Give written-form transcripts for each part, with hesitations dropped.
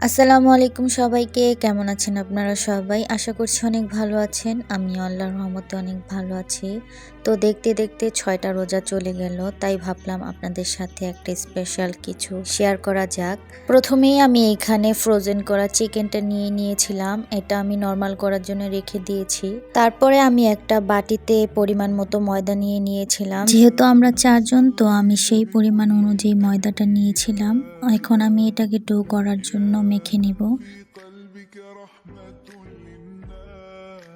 আসসালামু আলাইকুম সবাইকে। কেমন আছেন আপনারা সবাই? আশা করছি অনেক ভালো আছেন। আমি আল্লাহর রহমতে অনেক ভালো আছি। তো দেখতে দেখতে ৬টা রোজা চলে গেল। তাই ভাবলাম আপনাদের সাথে একটা স্পেশাল কিছু শেয়ার করা যাক। প্রথমেই আমি এখানে ফ্রোজেন করা চিকেনটা নিয়ে নিয়েছিলাম। এটা আমি নরমাল করার জন্য রেখে দিয়েছি। তারপরে আমি একটা বাটিতে পরিমাণ মতো ময়দা নিয়ে নিয়েছিলাম। যেহেতু আমরা ৪ জন, তো আমি সেই পরিমাণ অনুযায়ী ময়দাটা নিয়েছিলাম। এখন আমি এটাকে ডো করার জন্য মেখে নিব।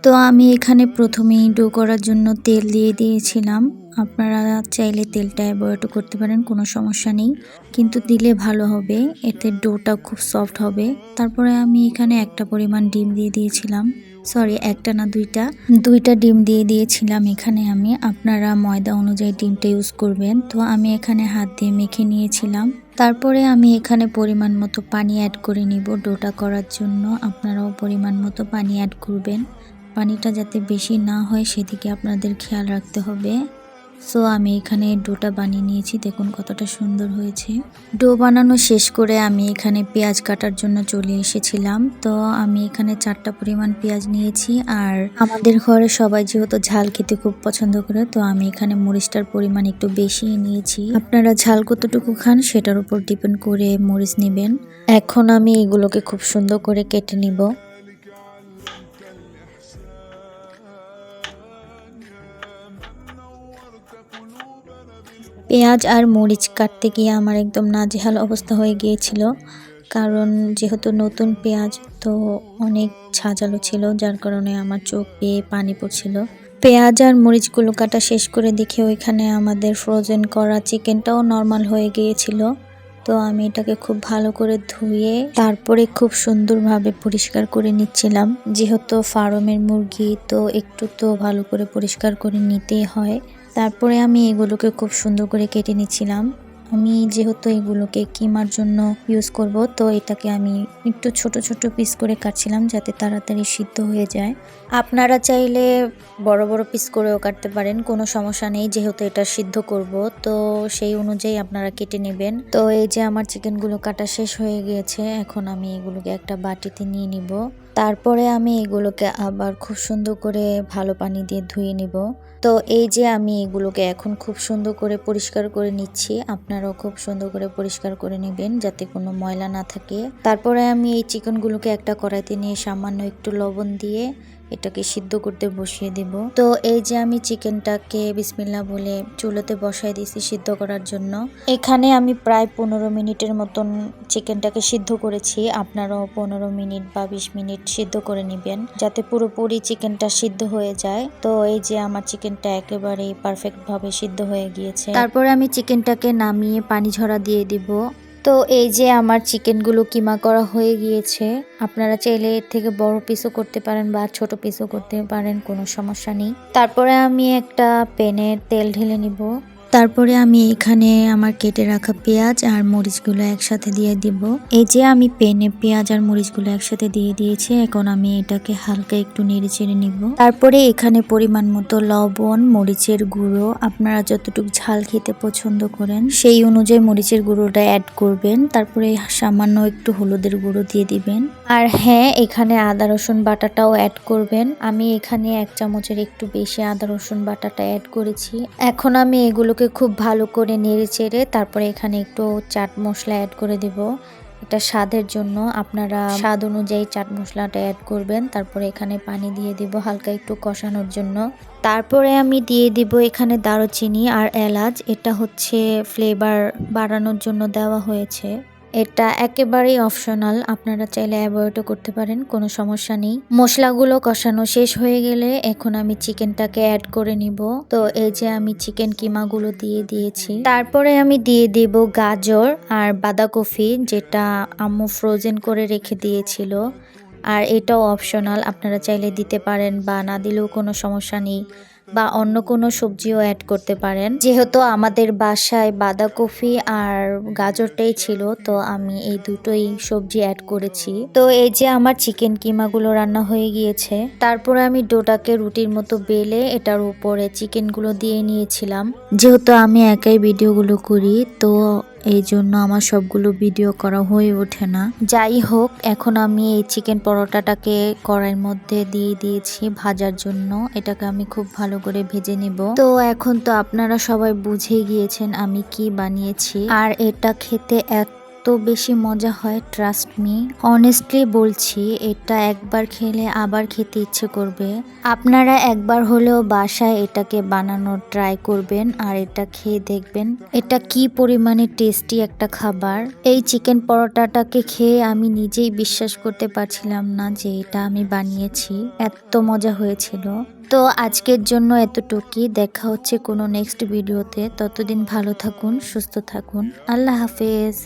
তো আমি এখানে প্রথমেই ডো করার জন্য তেল দিয়ে দিয়েছিলাম। আপনারা চাইলে তেলটা অ্যাভয়েডও করতে পারেন, কোনো সমস্যা নেই, কিন্তু দিলে ভালো হবে, এতে ডোটা খুব সফট হবে। তারপরে আমি এখানে একটা পরিমাণ ডিম দিয়ে দিয়েছিলাম। সরি, একটা না দুইটা ডিম দিয়ে দিয়েছিলাম এখানে আমি। আপনারা ময়দা অনুযায়ী ডিমটা ইউজ করবেন। তো আমি এখানে হাত দিয়ে মেখে নিয়েছিলাম। তারপরে আমি এখানে পরিমাণ মতো পানি অ্যাড করে নিব ডোটা করার জন্য। আপনারাও পরিমাণ মতো পানি অ্যাড করবেন। পানিটা যাতে বেশি না হয় সেদিকে আপনাদের খেয়াল রাখতে হবে। সো আমি এখানে ডোটা বানিয়ে নিয়েছি, দেখুন কতটা সুন্দর হয়েছে। ডো বানানো শেষ করে আমি এখানে পেঁয়াজ কাটার জন্য চলে এসেছিলাম। তো আমি এখানে 4টা পরিমাণ পেঁয়াজ নিয়েছি। আর আমাদের ঘরে সবাই যেহেতু ঝাল খেতে খুব পছন্দ করে, তো আমি এখানে মরিচটার পরিমাণ একটু বেশি নিয়েছি। আপনারা ঝাল কতটুকু খান সেটার উপর ডিপেন্ড করে মরিচ নেবেন। এখন আমি এগুলোকে খুব সুন্দর করে কেটে নিব। পেঁয়াজ আর মরিচ কাটতে গিয়ে আমার একদম নাজেহাল অবস্থা হয়ে গিয়েছিল, কারণ যেহেতু নতুন পেঁয়াজ, তো অনেক ঝাঁঝালো ছিল, যার কারণে আমার চোখ বেয়ে পানি পড়ছিল। পেঁয়াজ আর মরিচগুলো কাটা শেষ করে দেখে ওইখানে আমাদের ফ্রোজেন করা চিকেনটাও নর্মাল হয়ে গিয়েছিল। তো আমি এটাকে খুব ভালো করে ধুয়ে তারপরে খুব সুন্দরভাবে পরিষ্কার করে নিচ্ছিলাম। যেহেতু ফার্মের মুরগি, তো একটু তো ভালো করে পরিষ্কার করে নিতেই হয়। তারপরে আমি এগুলোকে খুব সুন্দর করে কেটে নিচ্ছিলাম। আমি যেহেতু এগুলোকে কিমার জন্য ইউজ করব, তো এটাকে আমি একটু ছোট ছোট পিস করে কাটছিলাম যাতে তাড়াতাড়ি সিদ্ধ হয়ে যায়। আপনারা চাইলে বড় বড় পিস করেও কাটতে পারেন, কোনো সমস্যা নেই, যেহেতু এটা সিদ্ধ করব, তো সেই অনুযায়ী আপনারা কেটে নেবেন। তো এই যে আমার চিকেনগুলো কাটা শেষ হয়ে গিয়েছে। এখন আমি এগুলোকে একটা বাটিতে নিয়ে নিব। তারপরে আমি এগুলোকে আবার খুব সুন্দর করে ভালো পানি দিয়ে ধুয়ে নিব। তো এই যে আমি এগুলোকে এখন খুব সুন্দর করে পরিষ্কার করে নিচ্ছি। আপনারাও খুব সুন্দর করে পরিষ্কার করে নেবেন যাতে কোনো ময়লা না থাকে। তারপরে আমি এই চিকেনগুলোকে একটা কড়াইতে নিয়ে সামান্য একটু লবণ দিয়ে এটাকে সিদ্ধ করতে বসিয়ে দেব। তো এই যে আমি চিকেনটাকে বিসমিল্লাহ বলে চুলোতে বসাই দিয়েছি সিদ্ধ করার জন্য। এখানে আমি প্রায় 15 মিনিটের মতন চিকেনটাকে সিদ্ধ করেছি। আপনারাও 15 মিনিট বা 20 মিনিট সিদ্ধ করে নেবেন যাতে পুরোপুরি চিকেনটা সিদ্ধ হয়ে যায়। তো এই যে আমার চিকেনটা একেবারে পারফেক্ট ভাবে সিদ্ধ হয়ে গিয়েছে। তারপরে আমি চিকেনটাকে নামিয়ে পানি ঝরা দিয়ে দিব। তো এই যে আমার চিকেনগুলো কিমা করা হয়ে গিয়েছে। আপনারা চাইলে এর থেকে বড় পিসও করতে পারেন বা ছোট পিসও করতে পারেন, কোনো সমস্যা নেই। তারপরে আমি একটা প্যানে তেল ঢেলে নিব। তারপরে আমি এখানে আমার কেটে রাখা পেঁয়াজ আর মরিচগুলো একসাথে দিয়ে দিব। এই যে আমি প্যানে পেঁয়াজ আর মরিচগুলো একসাথে দিয়ে দিয়েছি। এখন আমি এটাকে হালকা একটু নেড়ে চেড়ে নিব। তারপরে এখানে পরিমাণ মতো লবণ, মরিচের গুঁড়ো, আপনারা যতটুকু ঝাল খেতে পছন্দ করেন সেই অনুযায়ী মরিচের গুঁড়োটা অ্যাড করবেন। তারপরে সামান্য একটু হলুদের গুঁড়ো দিয়ে দিবেন। আর হ্যাঁ, এখানে আদা রসুন বাটাটাও অ্যাড করবেন। আমি এখানে 1 চামচের একটু বেশি আদা রসুন বাটাটা অ্যাড করেছি। এখন আমি এগুলোকে খুব ভালো করে নেড়ে চেড়ে তারপরে এখানে একটু চাট মশলা অ্যাড করে দেব। এটা স্বাদের জন্য, আপনারা স্বাদ অনুযায়ী চাট মশলাটা অ্যাড করবেন। তারপরে এখানে পানি দিয়ে দিব হালকা একটু কষানোর জন্য। তারপরে আমি দিয়ে দিব এখানে দারুচিনি আর এলাচ। এটা হচ্ছে ফ্লেভার বাড়ানোর জন্য দেওয়া হয়েছে। এটা একেবারেই অপশনাল, আপনারা চাইলে অ্যাভয়েডও করতে পারেন, কোনো সমস্যা নেই। মশলাগুলো কষানো শেষ হয়ে গেলে এখন আমি চিকেনটাকে অ্যাড করে নিব। তো এই যে আমি চিকেন কিমাগুলো দিয়ে দিয়েছি। তারপরে আমি দিয়ে দেব গাজর আর বাঁধাকপি, যেটা আম্মু ফ্রোজেন করে রেখে দিয়েছিল। আর এটাও অপশনাল, আপনারা চাইলে দিতে পারেন বা না দিলেও কোনো সমস্যা নেই, বা অন্য কোনো সবজিও অ্যাড করতে পারেন। যেহেতু আমাদের বাসায় বাঁধাকপি আর গাজরটাই ছিল, তো আমি এই দুটোই সবজি অ্যাড করেছি। তো এই যে আমার চিকেন কিমাগুলো রান্না হয়ে গিয়েছে। তারপরে আমি ডোটাকে রুটির মতো বেলে এটার উপরে চিকেনগুলো দিয়ে নিয়েছিলাম। যেহেতু আমি একাই ভিডিওগুলো করি, তো এই জন্য আমার সবগুলো ভিডিও করা হয়ে ওঠে না। যাই হোক, এখন আমি এই চিকেন পরোটাটাকে কড়াইয়ের মধ্যে দিয়ে দিয়েছি ভাজার জন্য। এটাকে আমি খুব ভালো করে ভেজে নিব। তো এখন তো আপনারা সবাই বুঝে গিয়েছেন আমি কি বানিয়েছি, আর এটা খেতে বেশি মজা হয়, ট্রাস্ট মি। অনেস্টলি বলছি, এটা একবার খেলে আবার খেতে ইচ্ছে করবে। আপনারা একবার হলেও বাসায় এটাকে বানানোর ট্রাই করবেন আর এটা খেয়ে দেখবেন এটা কি পরিমাণে টেস্টি একটা খাবার। এই চিকেন পরোটাটাকে খেয়ে আমি নিজেই বিশ্বাস করতে পারছিলাম না যে এটা আমি বানিয়েছি, এত মজা হয়েছিল। তো আজকের জন্য এতটুকুই। দেখা হচ্ছে কোনো নেক্সট ভিডিওতে। ততদিন ভালো থাকুন, সুস্থ থাকুন। আল্লাহ হাফেজ।